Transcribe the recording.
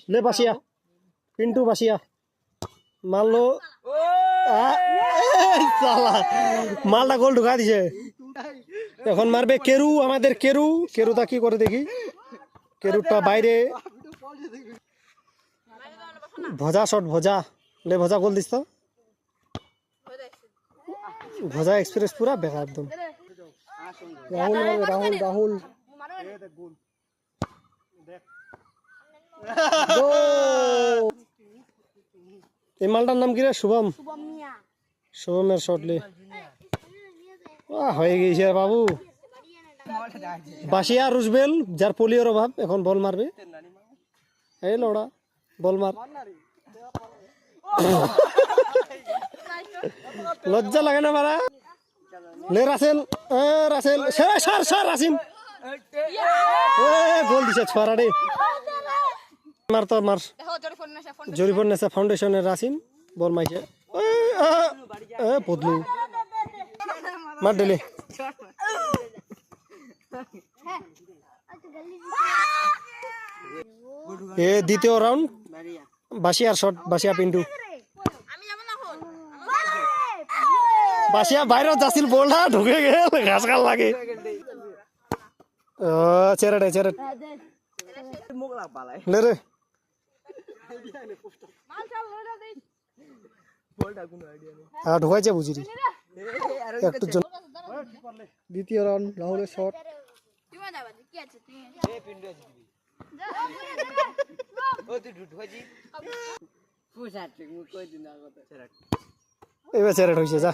ले बासिया पिंटू बासिया मान लो মালটা গোল ঢুকা দিছে এখন মারবে কেরু আমাদের কেরু কেরুটা কি করে দেখি কেরুটা বাইরে ভজা শট ভজা ले ভজা গোল দিস তো ভজা এক্সপ্রেস পুরা বেকার একদম রাহুল রাহুল রাহুল এই মালটার নাম কি রে শুভম শুভমের শট লে হয়ে গেছে বাবু বাসিয়া রুজবেল যার পোলিওর অভাব এখন বল মারবে এই লোড়া বল মার লজ্জা লাগে না মারা ले রাসেল রাসেল সর সর রাসিম গোল দিছে ছড়া রে মার তো মার জরিফোন নেশা ফাউন্ডেশনের রাসিম বল মাইছে পদলু মার দিলে এ দ্বিতীয় রাউন্ড বাসিয়ার শট বাসিয়া পিন্টু বাসিয়া বাইরে যাচ্ছিল বলটা ঢুকে গেল ঘাস খাল লাগে চেরাটে চেরাট লে রে হ্যাঁ ঢুকাইছে বুঝিরি একটু দ্বিতীয় রাউন্ড রাহুলের শট এবার চেরাট হয়েছে যা